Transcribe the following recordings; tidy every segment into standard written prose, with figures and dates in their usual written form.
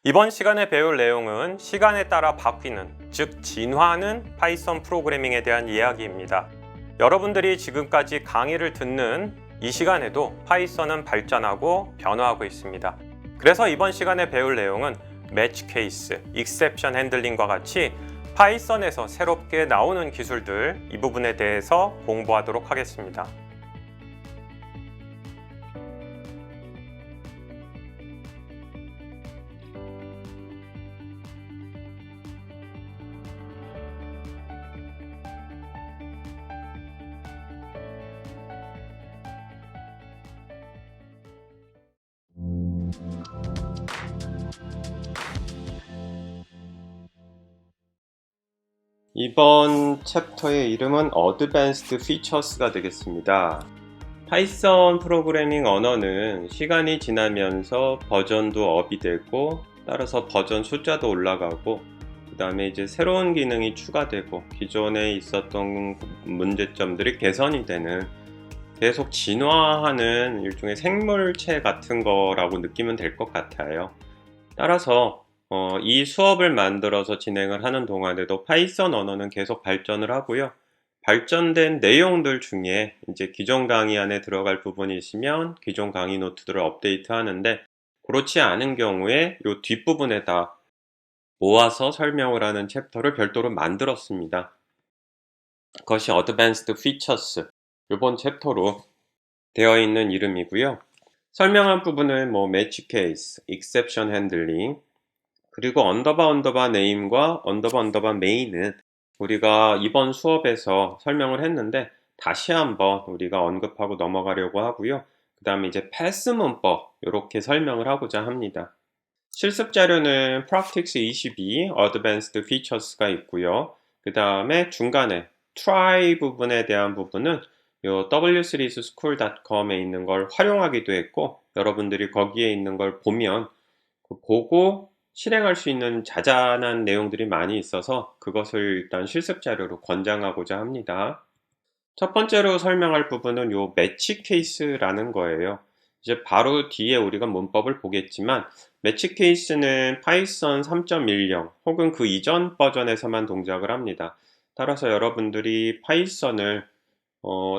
이번 시간에 배울 내용은 시간에 따라 바뀌는, 즉 진화하는 파이썬 프로그래밍에 대한 이야기입니다. 여러분들이 지금까지 강의를 듣는 이 시간에도 파이썬은 발전하고 변화하고 있습니다. 그래서 이번 시간에 배울 내용은 매치 케이스, 익셉션 핸들링과 같이 파이썬에서 새롭게 나오는 기술들, 이 부분에 대해서 공부하도록 하겠습니다. 이번 챕터의 이름은 Advanced Features가 되겠습니다. 파이썬 프로그래밍 언어는 시간이 지나면서 버전도 업이 되고 따라서 버전 숫자도 올라가고 그 다음에 이제 새로운 기능이 추가되고 기존에 있었던 문제점들이 개선이 되는 계속 진화하는 일종의 생물체 같은 거라고 느끼면 될 것 같아요. 따라서 이 수업을 만들어서 진행을 하는 동안에도 파이썬 언어는 계속 발전을 하고요. 발전된 내용들 중에 이제 기존 강의 안에 들어갈 부분이 있으면 기존 강의 노트들을 업데이트 하는데, 그렇지 않은 경우에 이 뒷부분에다 모아서 설명을 하는 챕터를 별도로 만들었습니다. 그것이 Advanced Features, 이번 챕터로 되어 있는 이름이고요. 설명한 부분은 매치 케이스, exception handling, 그리고 언더바 네임과 언더바 메인은 우리가 이번 수업에서 설명을 했는데 다시 한번 우리가 언급하고 넘어가려고 하고요. 그 다음에 이제 패스 문법 이렇게 설명을 하고자 합니다. 실습 자료는 Practice 22 Advanced Features가 있고요. 그 다음에 중간에 try 부분에 대한 부분은 요 w3school.com에 있는 걸 활용하기도 했고, 여러분들이 거기에 있는 걸 보면 보고 실행할 수 있는 자잘한 내용들이 많이 있어서 그것을 일단 실습 자료로 권장하고자 합니다. 첫 번째로 설명할 부분은 요 매치 케이스라는 거예요. 이제 바로 뒤에 우리가 문법을 보겠지만, 매치 케이스는 파이썬 3.10 혹은 그 이전 버전에서만 동작을 합니다. 따라서 여러분들이 파이썬을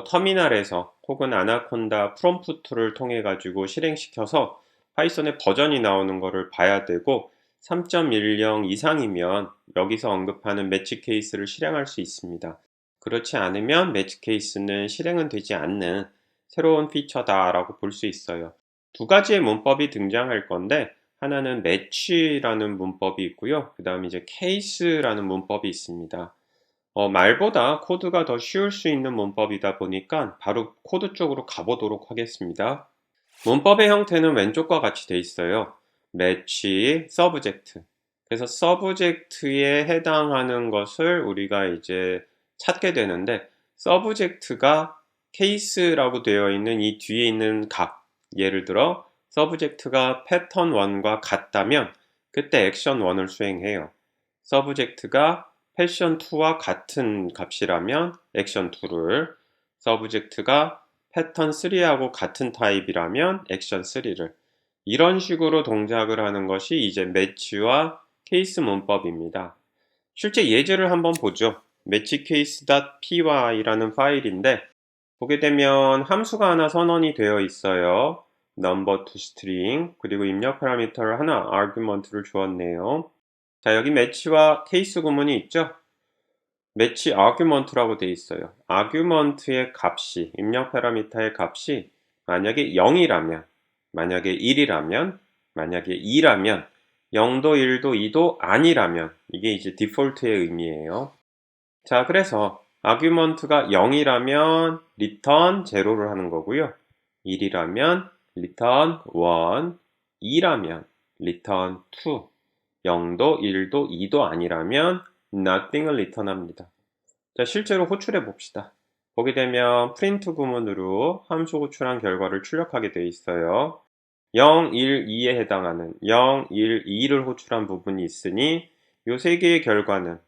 터미널에서 혹은 아나콘다 프롬프트를 통해 가지고 실행시켜서 파이썬의 버전이 나오는 것을 봐야 되고, 3.10 이상이면 여기서 언급하는 매치 케이스를 실행할 수 있습니다. 그렇지 않으면 매치 케이스는 실행은 되지 않는 새로운 피처다라고 볼 수 있어요. 두 가지의 문법이 등장할 건데, 하나는 매치라는 문법이 있고요. 그 다음에 이제 케이스라는 문법이 있습니다. 말보다 코드가 더 쉬울 수 있는 문법이다 보니까 바로 코드 쪽으로 가보도록 하겠습니다. 문법의 형태는 왼쪽과 같이 돼 있어요. 매치, 서브젝트. 그래서 서브젝트에 해당하는 것을 우리가 이제 찾게 되는데, 서브젝트가 케이스라고 되어 있는 이 뒤에 있는 값, 예를 들어 서브젝트가 패턴 1과 같다면 그때 액션 1을 수행해요. 서브젝트가 패션 2와 같은 값이라면 액션 2를, 서브젝트가 패턴 3하고 같은 타입이라면 액션 3를, 이런 식으로 동작을 하는 것이 이제 매치와 케이스 문법입니다. 실제 예제를 한번 보죠. matchcase.py라는 파일인데, 보게 되면 함수가 하나 선언이 되어 있어요. number to string, 그리고 입력 파라미터를 하나, argument를 주었네요. 자, 여기 매치와 케이스 구문이 있죠. 매치 argument라고 되어 있어요. argument의 값이, 입력 파라미터의 값이 만약에 0이라면, 만약에 1이라면, 만약에 2라면, 0도 1도 2도 아니라면, 이게 이제 디폴트의 의미예요. 자, 그래서 argument가 0이라면 return 0를 하는 거고요. 1이라면 return 1, 2라면 return 2, 0도 1도 2도 아니라면 nothing을 return합니다. 자, 실제로 호출해 봅시다. 보게 되면 프린트 구문으로 함수 호출한 결과를 출력하게 되어 있어요. 0, 1, 2에 해당하는 0, 1, 2를 호출한 부분이 있으니 이 세 개의 결과는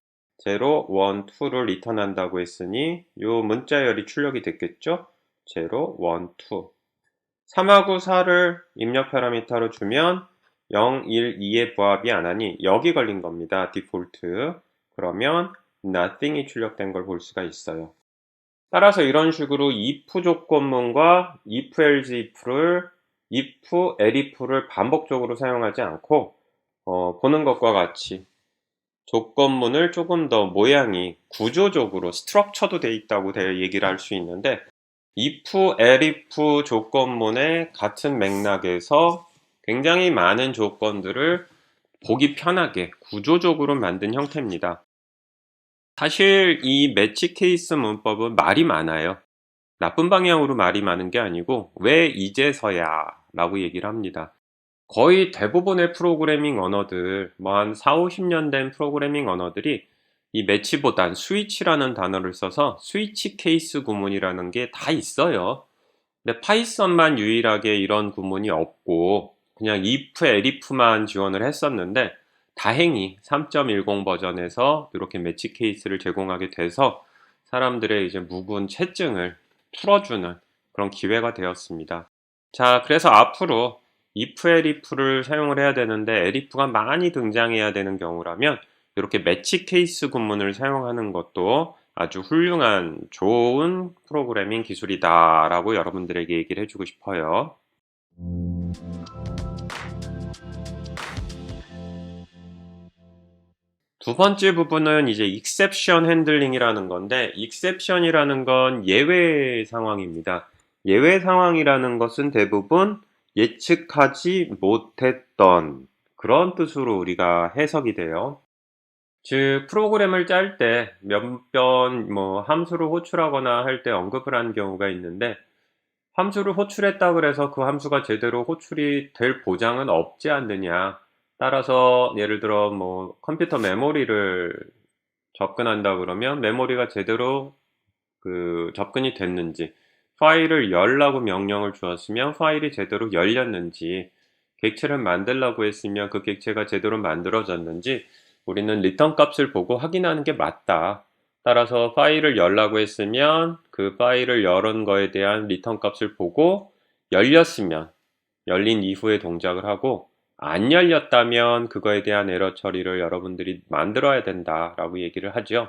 0, 1, 2를 리턴한다고 했으니 이 문자열이 출력이 됐겠죠? 0, 1, 2. 3하고 4를 입력 파라미터로 주면 0, 1, 2에 부합이 안 하니 여기 걸린 겁니다. 디폴트. 그러면 nothing이 출력된 걸 볼 수가 있어요. 따라서 이런 식으로 if 조건문과 if else if를 if, elif를 반복적으로 사용하지 않고 보는 것과 같이 조건문을 조금 더 모양이 구조적으로 스트럭처도 돼 있다고 얘기를 할 수 있는데 if, elif 조건문의 같은 맥락에서 굉장히 많은 조건들을 보기 편하게 구조적으로 만든 형태입니다. 사실 이 매치 케이스 문법은 말이 많아요. 나쁜 방향으로 말이 많은 게 아니고 왜 이제서야 라고 얘기를 합니다. 거의 대부분의 프로그래밍 언어들, 뭐 한 4, 50년 된 프로그래밍 언어들이 이 매치보단 스위치라는 단어를 써서 스위치 케이스 구문이라는 게 다 있어요. 근데 파이썬만 유일하게 이런 구문이 없고 그냥 if, elif만 지원을 했었는데 다행히 3.10 버전에서 이렇게 매치 케이스를 제공하게 돼서 사람들의 이제 묵은 채증을 풀어주는 그런 기회가 되었습니다. 자, 그래서 앞으로 if, elif를 사용을 해야 되는데 elif가 많이 등장해야 되는 경우라면 이렇게 매치 케이스 구문을 사용하는 것도 아주 훌륭한 좋은 프로그래밍 기술이다 라고 여러분들에게 얘기를 해주고 싶어요. 두 번째 부분은 이제 exception handling이라는 건데 exception이라는 건 예외 상황입니다. 예외 상황이라는 것은 대부분 예측하지 못했던 그런 뜻으로 우리가 해석이 돼요. 즉 프로그램을 짤 때 몇 번 함수를 호출하거나 할 때 언급을 하는 경우가 있는데 함수를 호출했다 그래서 그 함수가 제대로 호출이 될 보장은 없지 않느냐. 따라서 예를 들어 컴퓨터 메모리를 접근한다 그러면 메모리가 제대로 접근이 됐는지, 파일을 열라고 명령을 주었으면 파일이 제대로 열렸는지, 객체를 만들라고 했으면 그 객체가 제대로 만들어졌는지 우리는 리턴 값을 보고 확인하는 게 맞다. 따라서 파일을 열라고 했으면 그 파일을 열은 거에 대한 리턴 값을 보고 열렸으면 열린 이후의 동작을 하고 안 열렸다면 그거에 대한 에러 처리를 여러분들이 만들어야 된다라고 얘기를 하죠.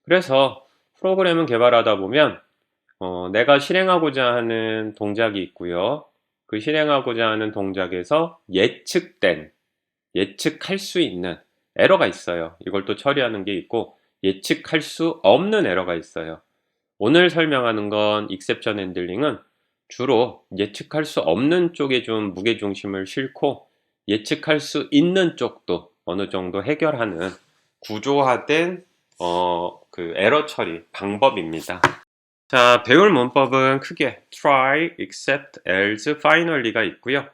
그래서 프로그램을 개발하다 보면 내가 실행하고자 하는 동작이 있고요. 그 실행하고자 하는 동작에서 예측할 수 있는 에러가 있어요. 이걸 또 처리하는 게 있고 예측할 수 없는 에러가 있어요. 오늘 설명하는 건 exception handling은 주로 예측할 수 없는 쪽에 좀 무게중심을 싣고 예측할 수 있는 쪽도 어느 정도 해결하는 구조화된 에러 처리 방법입니다. 자, 배울 문법은 크게 try, except, else, finally가 있고요.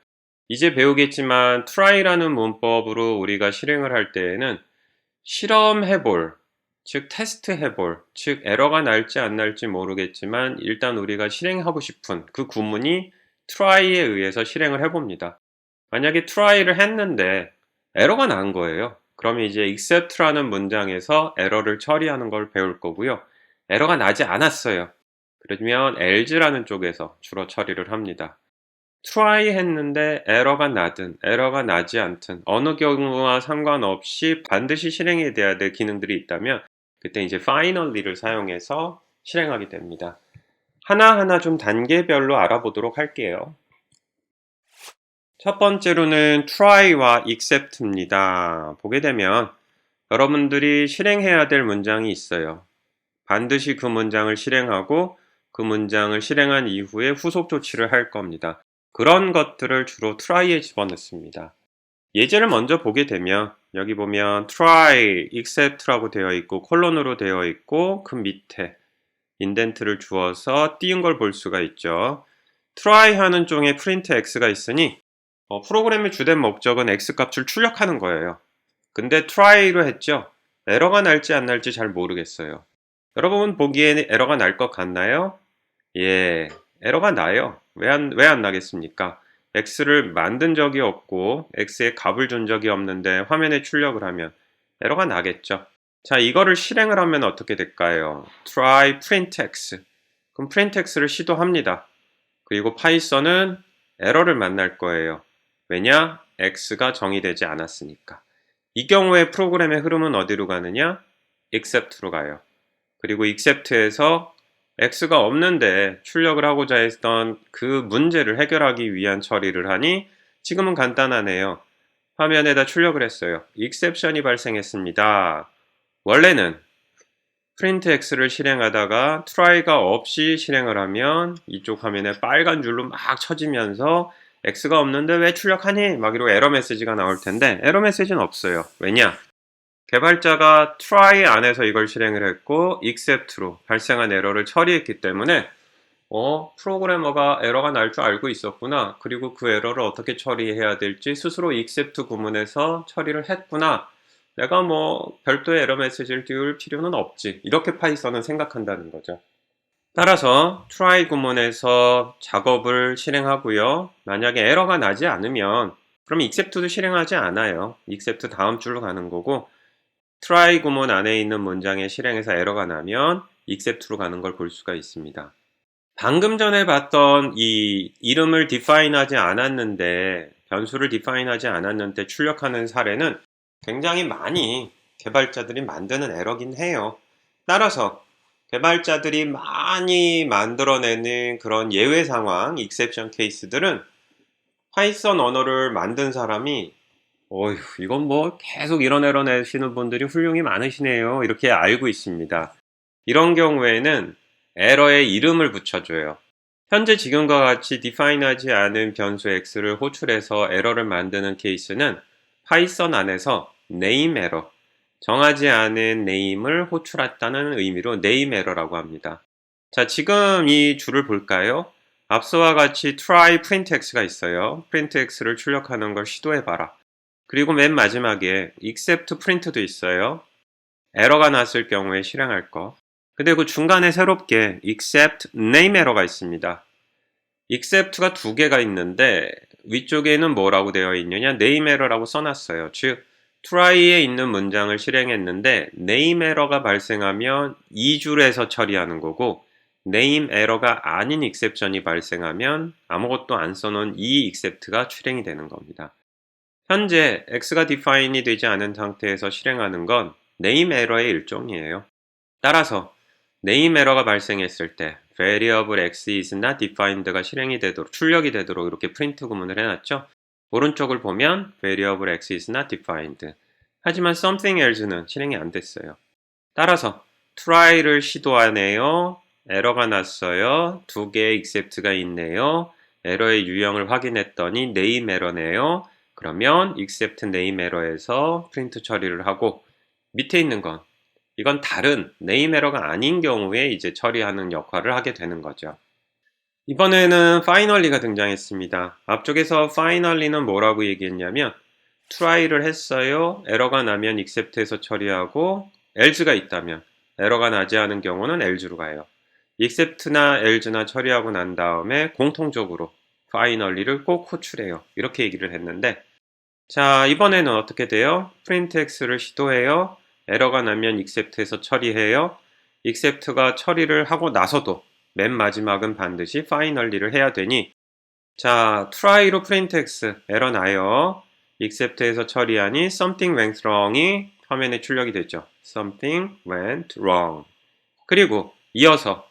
이제 배우겠지만 try라는 문법으로 우리가 실행을 할 때에는 실험해볼, 즉 테스트해볼, 즉 에러가 날지 안 날지 모르겠지만 일단 우리가 실행하고 싶은 그 구문이 try에 의해서 실행을 해봅니다. 만약에 try를 했는데 에러가 난 거예요. 그러면 이제 except라는 문장에서 에러를 처리하는 걸 배울 거고요. 에러가 나지 않았어요. 그러면 else라는 쪽에서 주로 처리를 합니다. try 했는데 에러가 나든 에러가 나지 않든 어느 경우와 상관없이 반드시 실행해야 될 기능들이 있다면 그때 이제 finally를 사용해서 실행하게 됩니다. 하나하나 좀 단계별로 알아보도록 할게요. 첫 번째로는 try와 except입니다. 보게 되면 여러분들이 실행해야 될 문장이 있어요. 반드시 그 문장을 실행하고 그 문장을 실행한 이후에 후속 조치를 할 겁니다. 그런 것들을 주로 try에 집어넣습니다. 예제를 먼저 보게 되면 여기 보면 try, except라고 되어 있고 콜론으로 되어 있고 그 밑에 인덴트를 주어서 띄운 걸 볼 수가 있죠. try 하는 쪽에 print x가 있으니 프로그램의 주된 목적은 x 값을 출력하는 거예요. 근데 try로 했죠. 에러가 날지 안 날지 잘 모르겠어요. 여러분 보기에는 에러가 날 것 같나요? 예, 에러가 나요. 왜 안 나겠습니까? x를 만든 적이 없고 x에 값을 준 적이 없는데 화면에 출력을 하면 에러가 나겠죠. 자, 이거를 실행을 하면 어떻게 될까요? try print x. 그럼 print x를 시도합니다. 그리고 파이썬은 에러를 만날 거예요. 왜냐? x가 정의되지 않았으니까. 이 경우에 프로그램의 흐름은 어디로 가느냐? except로 가요. 그리고 except에서 x가 없는데 출력을 하고자 했던 그 문제를 해결하기 위한 처리를 하니 지금은 간단하네요. 화면에다 출력을 했어요. exception이 발생했습니다. 원래는 printx를 실행하다가 try가 없이 실행을 하면 이쪽 화면에 빨간 줄로 막 쳐지면서 x가 없는데 왜 출력하니? 막 이러고 에러 메시지가 나올 텐데 에러 메시지는 없어요. 왜냐? 개발자가 try 안에서 이걸 실행을 했고 except로 발생한 에러를 처리했기 때문에 프로그래머가 에러가 날 줄 알고 있었구나. 그리고 그 에러를 어떻게 처리해야 될지 스스로 except 구문에서 처리를 했구나. 내가 별도의 에러 메시지를 띄울 필요는 없지. 이렇게 파이썬은 생각한다는 거죠. 따라서 try 구문에서 작업을 실행하고요. 만약에 에러가 나지 않으면 그럼 except도 실행하지 않아요. except 다음 줄로 가는 거고 try 구문 안에 있는 문장의 실행에서 에러가 나면 except로 가는 걸 볼 수가 있습니다. 방금 전에 봤던 이 이름을 define하지 않았는데 변수를 define하지 않았는데 출력하는 사례는 굉장히 많이 개발자들이 만드는 에러긴 해요. 따라서 개발자들이 많이 만들어내는 그런 예외 상황, exception 케이스들은 파이썬 언어를 만든 사람이 어휴, 이건 계속 이런 에러 내시는 분들이 훌륭히 많으시네요. 이렇게 알고 있습니다. 이런 경우에는 에러에 이름을 붙여줘요. 현재 지금과 같이 define하지 않은 변수 x를 호출해서 에러를 만드는 케이스는 파이썬 안에서 name error, 정하지 않은 name을 호출했다는 의미로 name error라고 합니다. 자, 지금 이 줄을 볼까요? 앞서와 같이 try printx가 있어요. printx를 출력하는 걸 시도해봐라. 그리고 맨 마지막에 except print도 있어요. 에러가 났을 경우에 실행할 거. 근데 그 중간에 새롭게 except name error가 있습니다. except가 두 개가 있는데 위쪽에는 뭐라고 되어 있느냐? name error라고 써놨어요. 즉 try에 있는 문장을 실행했는데 name error가 발생하면 이 줄에서 처리하는 거고 name error가 아닌 exception이 발생하면 아무것도 안 써놓은 이 except가 실행이 되는 겁니다. 현재 x가 define이 되지 않은 상태에서 실행하는 건 name error의 일종이에요. 따라서 name error가 발생했을 때 variable x is not defined가 실행이 되도록 출력이 되도록 이렇게 print 구문을 해놨죠. 오른쪽을 보면 variable x is not defined. 하지만 something else는 실행이 안 됐어요. 따라서 try를 시도하네요. 에러가 났어요. 두 개의 except가 있네요. 에러의 유형을 확인했더니 name error네요. 그러면 except name error에서 print 처리를 하고 밑에 있는 건 이건 다른 name error가 아닌 경우에 이제 처리하는 역할을 하게 되는 거죠. 이번에는 finally가 등장했습니다. 앞쪽에서 finally는 뭐라고 얘기했냐면 try를 했어요. 에러가 나면 except에서 처리하고 else가 있다면 에러가 나지 않은 경우는 else로 가요. except나 else나 처리하고 난 다음에 공통적으로 finally를 꼭 호출해요. 이렇게 얘기를 했는데 자, 이번에는 어떻게 돼요? printx를 시도해요. 에러가 나면 except에서 처리해요. except가 처리를 하고 나서도 맨 마지막은 반드시 finally를 해야 되니 자, try로 printx 에러 나요. except에서 처리하니 something went wrong이 화면에 출력이 되죠. something went wrong. 그리고 이어서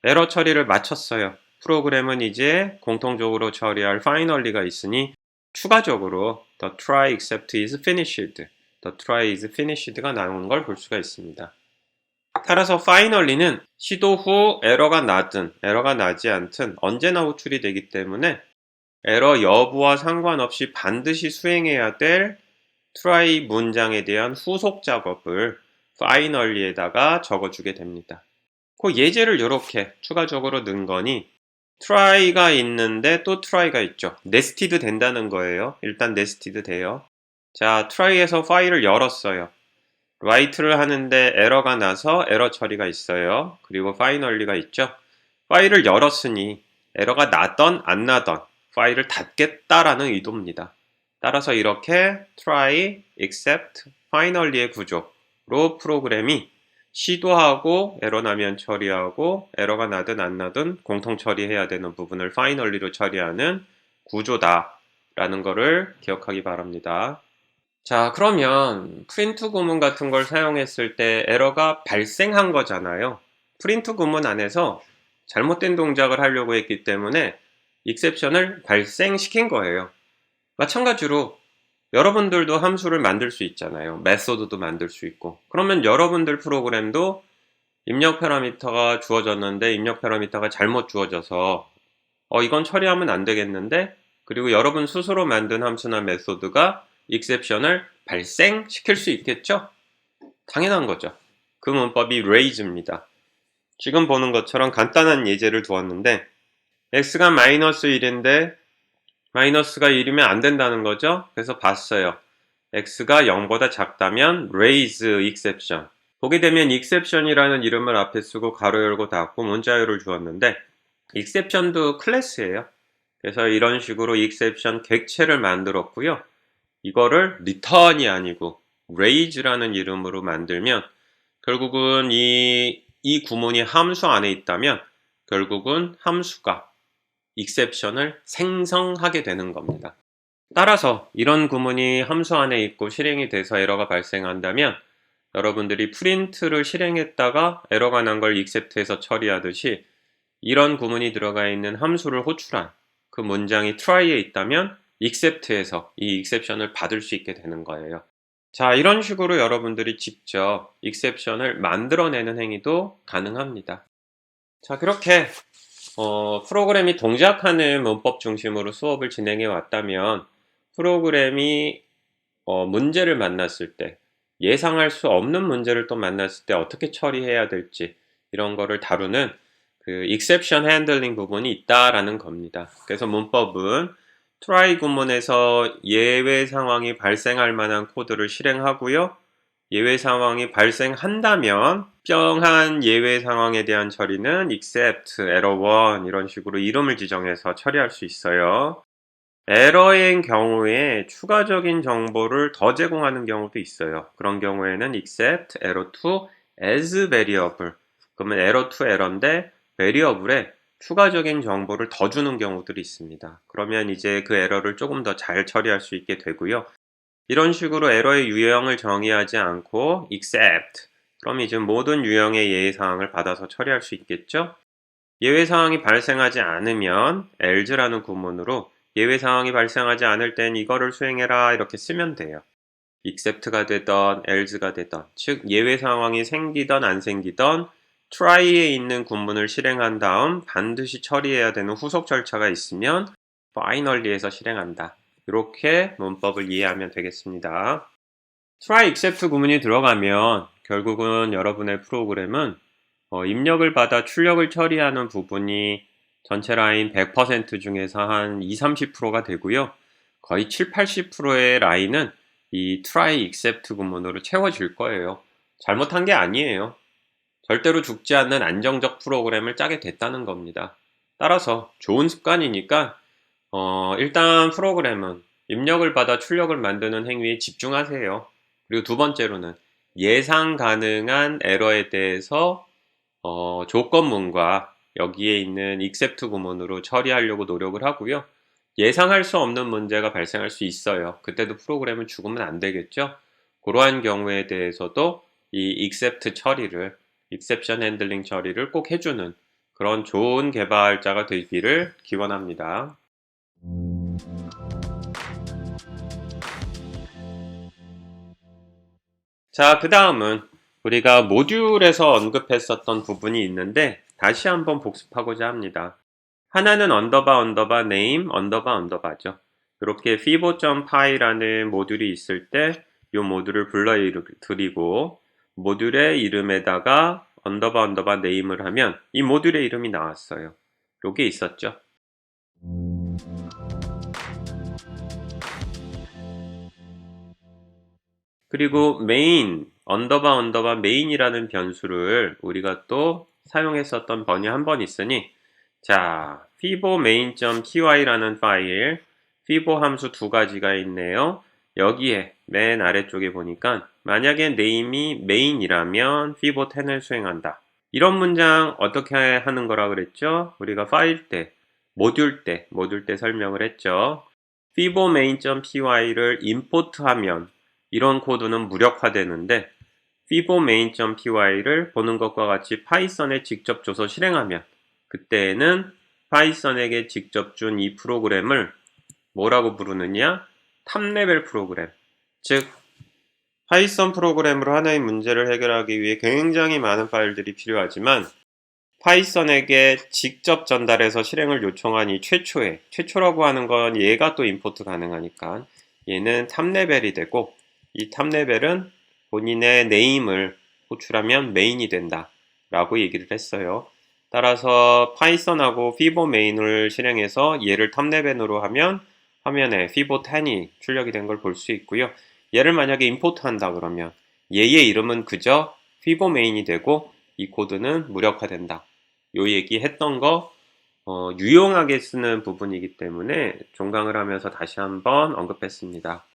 에러 처리를 마쳤어요. 프로그램은 이제 공통적으로 처리할 finally가 있으니 추가적으로 the try except is finished, the try is finished가 나오는 걸 볼 수가 있습니다. 따라서 finally는 시도 후 에러가 나든 에러가 나지 않든 언제나 호출이 되기 때문에 에러 여부와 상관없이 반드시 수행해야 될 try 문장에 대한 후속 작업을 finally에다가 적어주게 됩니다. 그 예제를 이렇게 추가적으로 넣은 거니 try가 있는데 또 try가 있죠. nested 된다는 거예요. 일단 nested 돼요. 자, try에서 파일을 열었어요. write를 하는데 에러가 나서 에러 처리가 있어요. 그리고 finally가 있죠. 파일을 열었으니 에러가 나던 안 나던 파일을 닫겠다라는 의도입니다. 따라서 이렇게 try, except, finally의 구조로 프로그램이 시도하고 에러 나면 처리하고 에러가 나든 안 나든 공통 처리해야 되는 부분을 finally로 처리하는 구조다. 라는 거를 기억하기 바랍니다. 자, 그러면 프린트 구문 같은 걸 사용했을 때 에러가 발생한 거잖아요. 프린트 구문 안에서 잘못된 동작을 하려고 했기 때문에 익셉션을 발생시킨 거예요. 마찬가지로 여러분들도 함수를 만들 수 있잖아요. 메소드도 만들 수 있고. 그러면 여러분들 프로그램도 입력 패러미터가 주어졌는데 입력 패러미터가 잘못 주어져서 이건 처리하면 안 되겠는데, 그리고 여러분 스스로 만든 함수나 메소드가 익셉션을 발생시킬 수 있겠죠? 당연한 거죠. 그 문법이 raise입니다. 지금 보는 것처럼 간단한 예제를 두었는데 x가 마이너스 1인데 마이너스가 1이면 안 된다는 거죠. 그래서 봤어요. x가 0보다 작다면 raise exception. 보게 되면 exception이라는 이름을 앞에 쓰고 가로 열고 닫고 문자열을 주었는데 exception도 클래스예요. 그래서 이런 식으로 exception 객체를 만들었고요. 이거를 return이 아니고 raise라는 이름으로 만들면 결국은 이 구문이 함수 안에 있다면 결국은 함수가 exception을 생성하게 되는 겁니다. 따라서 이런 구문이 함수 안에 있고 실행이 돼서 에러가 발생한다면 여러분들이 프린트를 실행했다가 에러가 난 걸 except해서 처리하듯이 이런 구문이 들어가 있는 함수를 호출한 그 문장이 try에 있다면 except에서 이 exception을 받을 수 있게 되는 거예요. 자, 이런 식으로 여러분들이 직접 exception을 만들어내는 행위도 가능합니다. 자, 그렇게 프로그램이 동작하는 문법 중심으로 수업을 진행해 왔다면 프로그램이 문제를 만났을 때 예상할 수 없는 문제를 또 만났을 때 어떻게 처리해야 될지 이런 거를 다루는 그 exception handling 부분이 있다라는 겁니다. 그래서 문법은 try 구문에서 예외 상황이 발생할 만한 코드를 실행하고요. 예외 상황이 발생한다면 특정한 예외 상황에 대한 처리는 except, error 1 이런 식으로 이름을 지정해서 처리할 수 있어요. 에러인 경우에 추가적인 정보를 더 제공하는 경우도 있어요. 그런 경우에는 except, error2 as variable. 그러면 error2 error인데 variable에 추가적인 정보를 더 주는 경우들이 있습니다. 그러면 이제 그 에러를 조금 더 잘 처리할 수 있게 되고요. 이런 식으로 에러의 유형을 정의하지 않고 except, 그럼 이제 모든 유형의 예외사항을 받아서 처리할 수 있겠죠? 예외사항이 발생하지 않으면 else라는 구문으로 예외상황이 발생하지 않을 땐 이거를 수행해라 이렇게 쓰면 돼요. except가 되던 else가 되던, 즉 예외상황이 생기던 안 생기던 try에 있는 구문을 실행한 다음 반드시 처리해야 되는 후속 절차가 있으면 finally에서 실행한다. 이렇게 문법을 이해하면 되겠습니다. try except 구문이 들어가면 결국은 여러분의 프로그램은 입력을 받아 출력을 처리하는 부분이 전체 라인 100% 중에서 한 20-30%가 되고요. 거의 7-80%의 라인은 이 try except 구문으로 채워질 거예요. 잘못한 게 아니에요. 절대로 죽지 않는 안정적 프로그램을 짜게 됐다는 겁니다. 따라서 좋은 습관이니까 일단 프로그램은 입력을 받아 출력을 만드는 행위에 집중하세요. 그리고 두 번째로는 예상 가능한 에러에 대해서 조건문과 여기에 있는 except 구문으로 처리하려고 노력을 하고요. 예상할 수 없는 문제가 발생할 수 있어요. 그때도 프로그램은 죽으면 안 되겠죠. 그러한 경우에 대해서도 이 except 처리를, exception handling 처리를 꼭 해주는 그런 좋은 개발자가 되기를 기원합니다. 자, 그 다음은 우리가 모듈에서 언급했었던 부분이 있는데 다시 한번 복습하고자 합니다. 하나는 언더바 name 언더바죠. 이렇게 fibo.py라는 모듈이 있을 때 이 모듈을 불러드리고 모듈의 이름에다가 언더바 name을 하면 이 모듈의 이름이 나왔어요. 요게 있었죠. 그리고 main, 언더바 main이라는 변수를 우리가 또 사용했었던 번이 한 번 있으니, 자, fibo main.py라는 파일, fibo 함수 두 가지가 있네요. 여기에 맨 아래쪽에 보니까 만약에 name이 main이라면 fibo 10을 수행한다. 이런 문장 어떻게 하는 거라 그랬죠? 우리가 파일 때, 모듈 때 설명을 했죠. fibomain.py를 임포트하면 이런 코드는 무력화되는데 fibomain.py를 보는 것과 같이 파이썬에 직접 줘서 실행하면 그때는 파이썬에게 직접 준 이 프로그램을 뭐라고 부르느냐? 탑레벨 프로그램. 즉 파이썬 프로그램으로 하나의 문제를 해결하기 위해 굉장히 많은 파일들이 필요하지만 파이썬에게 직접 전달해서 실행을 요청한 이 최초라고 하는 건 얘가 또 임포트 가능하니까 얘는 탑레벨이 되고 이 탑레벨은 본인의 네임을 호출하면 메인이 된다 라고 얘기를 했어요. 따라서 파이썬하고 fibomain을 실행해서 얘를 탑레벨으로 하면 화면에 fibo10이 출력이 된 걸 볼 수 있고요. 얘를 만약에 임포트 한다 그러면 얘의 이름은 그저 fibomain이 되고 이 코드는 무력화된다. 요 얘기 했던 거 유용하게 쓰는 부분이기 때문에 종강을 하면서 다시 한번 언급했습니다.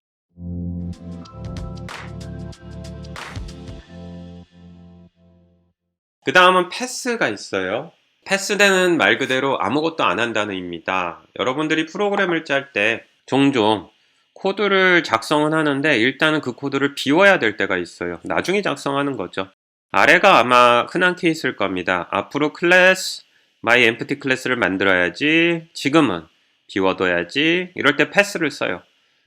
그 다음은 패스가 있어요. 패스되는 말 그대로 아무것도 안 한다는 의미입니다. 여러분들이 프로그램을 짤 때 종종 코드를 작성은 하는데 일단은 그 코드를 비워야 될 때가 있어요. 나중에 작성하는 거죠. 아래가 아마 흔한 케이스일 겁니다. 앞으로 클래스, myEmpty 클래스를 만들어야지, 지금은 비워둬야지, 이럴 때 패스를 써요.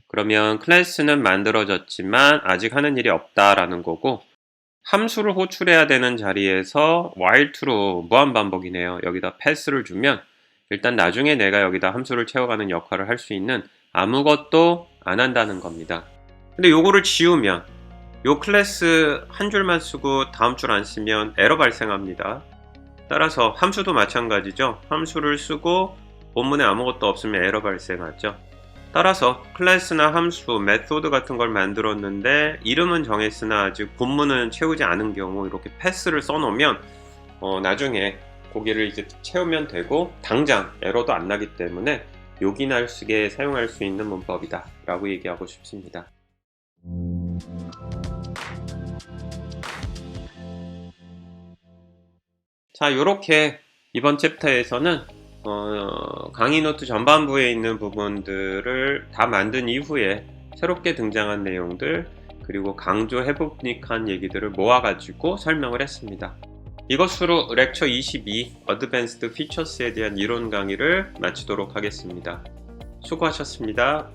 그러면 클래스는 만들어졌지만 아직 하는 일이 없다라는 거고 함수를 호출해야 되는 자리에서 while true로 무한반복이네요. 여기다 패스를 주면 일단 나중에 내가 여기다 함수를 채워가는 역할을 할 수 있는 아무것도 안 한다는 겁니다. 근데 요거를 지우면 요 클래스 한 줄만 쓰고 다음 줄 안 쓰면 에러 발생합니다. 따라서 함수도 마찬가지죠. 함수를 쓰고 본문에 아무것도 없으면 에러 발생하죠. 따라서 클래스나 함수, 메소드 같은 걸 만들었는데 이름은 정했으나 아직 본문은 채우지 않은 경우 이렇게 패스를 써놓으면 나중에 거기를 이제 채우면 되고 당장 에러도 안 나기 때문에 요긴할 쓰게 사용할 수 있는 문법이다 라고 얘기하고 싶습니다. 자, 요렇게 이번 챕터에서는 강의 노트 전반부에 있는 부분들을 다 만든 이후에 새롭게 등장한 내용들 그리고 강조해보니까 얘기들을 모아가지고 설명을 했습니다. 이것으로 렉처 22 어드밴스드 피처스에 대한 이론 강의를 마치도록 하겠습니다. 수고하셨습니다.